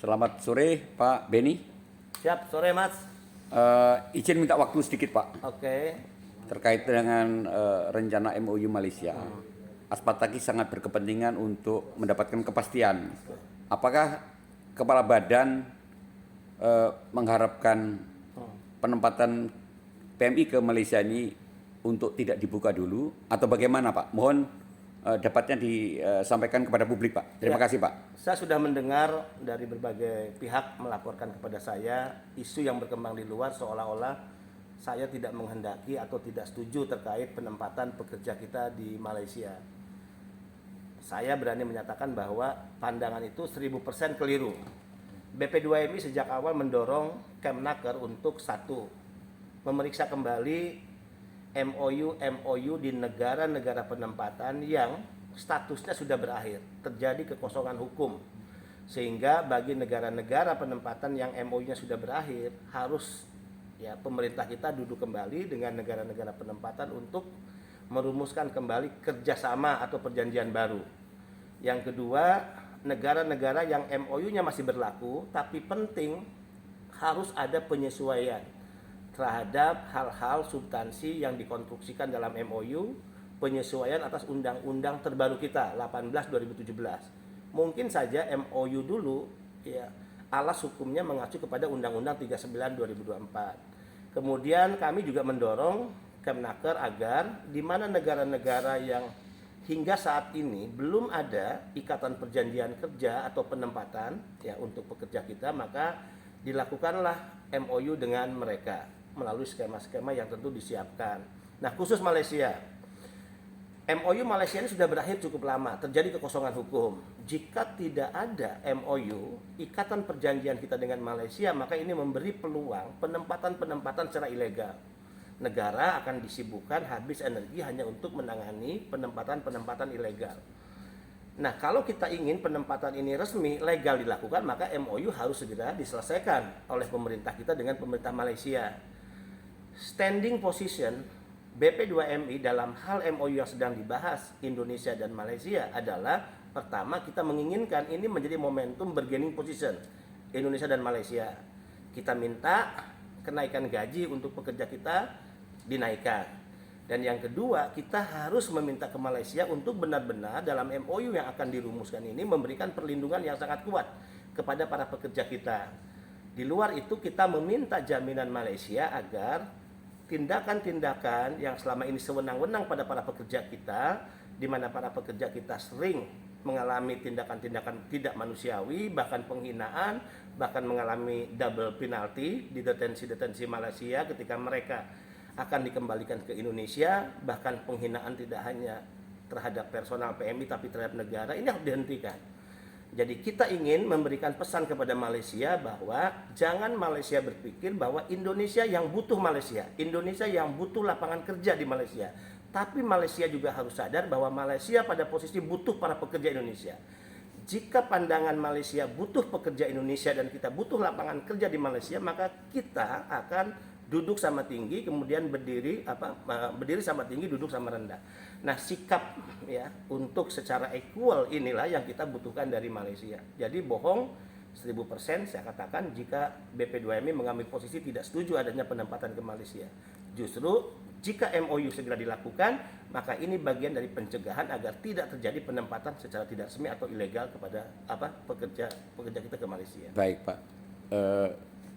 Selamat sore Pak Beni. Siap, sore Mas. Izin minta waktu sedikit Pak Oke. terkait dengan rencana MOU Malaysia. Aspat Taki sangat berkepentingan untuk mendapatkan kepastian. Apakah Kepala Badan mengharapkan penempatan PMI ke Malaysia ini untuk tidak dibuka dulu atau bagaimana Pak? Mohon dapatnya disampaikan kepada publik Pak. Terima kasih Pak. Saya sudah mendengar dari berbagai pihak melaporkan kepada saya isu yang berkembang di luar seolah-olah saya tidak menghendaki atau tidak setuju terkait penempatan pekerja kita di Malaysia. Saya berani menyatakan bahwa pandangan itu 1000% keliru. BP2MI sejak awal mendorong Kemnaker untuk satu, memeriksa kembali MOU di negara-negara penempatan yang statusnya sudah berakhir, terjadi kekosongan hukum. Sehingga bagi negara-negara penempatan yang MOU-nya sudah berakhir, harus ya pemerintah kita duduk kembali dengan negara-negara penempatan untuk merumuskan kembali kerjasama atau perjanjian baru. Yang kedua, negara-negara yang MOU-nya masih berlaku, tapi penting harus ada penyesuaian terhadap hal-hal substansi yang dikonstruksikan dalam MOU, penyesuaian atas undang-undang terbaru kita 18/2017. Mungkin saja MOU dulu ya alas hukumnya mengacu kepada Undang-Undang 39/2024. Kemudian kami juga mendorong Kemnaker agar di mana negara-negara yang hingga saat ini belum ada ikatan perjanjian kerja atau penempatan ya untuk pekerja kita, maka dilakukanlah MOU dengan mereka melalui skema-skema yang tentu disiapkan. Nah, khusus Malaysia, MOU Malaysia ini sudah berakhir cukup lama, terjadi kekosongan hukum. Jika tidak ada MOU, ikatan perjanjian kita dengan Malaysia, maka ini memberi peluang penempatan-penempatan secara ilegal. Negara akan disibukkan habis energi hanya untuk menangani penempatan-penempatan ilegal. Nah, kalau kita ingin penempatan ini resmi, legal dilakukan, maka MOU harus segera diselesaikan oleh pemerintah kita dengan pemerintah Malaysia. Standing position BP2MI dalam hal MOU yang sedang dibahas Indonesia dan Malaysia adalah pertama, kita menginginkan ini menjadi momentum bargaining position Indonesia dan Malaysia. Kita minta kenaikan gaji untuk pekerja kita dinaikkan. Dan yang kedua, kita harus meminta ke Malaysia untuk benar-benar dalam MOU yang akan dirumuskan ini memberikan perlindungan yang sangat kuat kepada para pekerja kita. Di luar itu kita meminta jaminan Malaysia agar tindakan-tindakan yang selama ini sewenang-wenang pada para pekerja kita, di mana para pekerja kita sering mengalami tindakan-tindakan tidak manusiawi, bahkan penghinaan, bahkan mengalami double penalty di detensi-detensi Malaysia ketika mereka akan dikembalikan ke Indonesia, bahkan penghinaan tidak hanya terhadap personal PMI tapi terhadap negara, ini harus dihentikan. Jadi kita ingin memberikan pesan kepada Malaysia bahwa jangan Malaysia berpikir bahwa Indonesia yang butuh Malaysia, Indonesia yang butuh lapangan kerja di Malaysia. Tapi Malaysia juga harus sadar bahwa Malaysia pada posisi butuh para pekerja Indonesia. Jika pandangan Malaysia butuh pekerja Indonesia dan kita butuh lapangan kerja di Malaysia, maka kita akan duduk sama tinggi, kemudian berdiri sama tinggi, duduk sama rendah. Nah, sikap ya untuk secara equal inilah yang kita butuhkan dari Malaysia. Jadi bohong 1000% saya katakan jika BP2MI mengambil posisi tidak setuju adanya penempatan ke Malaysia. Justru jika MOU segera dilakukan, maka ini bagian dari pencegahan agar tidak terjadi penempatan secara tidak resmi atau ilegal kepada pekerja kita ke Malaysia. Baik Pak,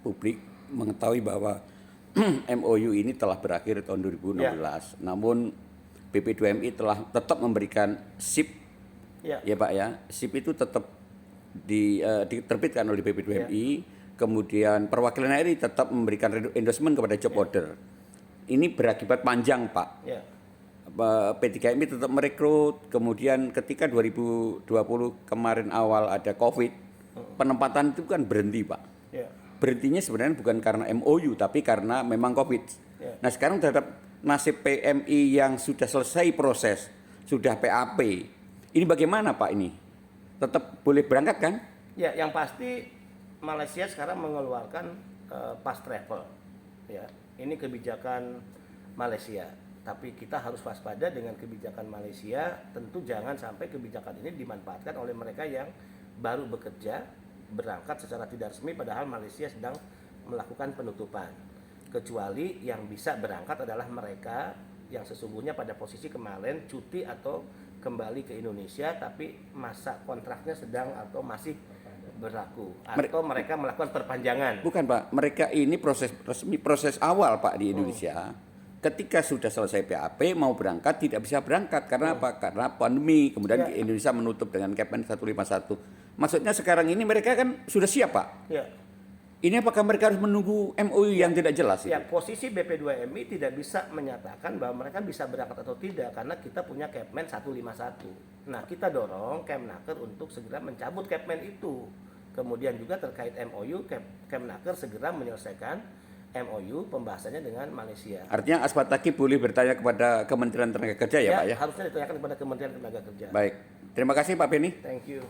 publik mengetahui bahwa MOU ini telah berakhir tahun 2016, namun BP2MI telah tetap memberikan SIP, ya Pak ya, SIP itu tetap diterbitkan oleh BP2MI, kemudian perwakilan RI tetap memberikan endorsement kepada job order. Ini berakibat panjang Pak. P3MI tetap merekrut, kemudian ketika 2020 kemarin awal ada COVID, penempatan itu kan berhenti Pak. Berhentinya sebenarnya bukan karena MOU tapi karena memang COVID. Nah sekarang terhadap nasib PMI yang sudah selesai proses, sudah PAP, ini bagaimana Pak ini? Tetap boleh berangkat kan? Ya, yang pasti Malaysia sekarang mengeluarkan pass travel. Ya, ini kebijakan Malaysia. Tapi kita harus waspada dengan kebijakan Malaysia. Tentu jangan sampai kebijakan ini dimanfaatkan oleh mereka yang baru bekerja berangkat secara tidak resmi padahal Malaysia sedang melakukan penutupan. Kecuali yang bisa berangkat adalah mereka yang sesungguhnya pada posisi kemarin cuti atau kembali ke Indonesia tapi masa kontraknya sedang atau masih berlaku atau mereka melakukan perpanjangan. Bukan Pak, mereka ini proses awal Pak di Indonesia. Ketika sudah selesai PAP mau berangkat tidak bisa berangkat karena apa? Karena pandemi. Kemudian Indonesia menutup dengan Kepmen 151. Maksudnya sekarang ini mereka kan sudah siap Pak. Ya. Ini apakah mereka harus menunggu MOU yang tidak jelas? Ya, posisi BP2MI tidak bisa menyatakan bahwa mereka bisa berangkat atau tidak karena kita punya Kepmen 151. Nah, kita dorong Kemnaker untuk segera mencabut Kepmen itu. Kemudian juga terkait MOU, Kemnaker segera menyelesaikan MOU pembahasannya dengan Malaysia. Artinya Asfataki boleh bertanya kepada Kementerian Tenaga Kerja ya Pak ya? Harusnya ditanyakan kepada Kementerian Tenaga Kerja. Baik, terima kasih Pak Beni. Thank you.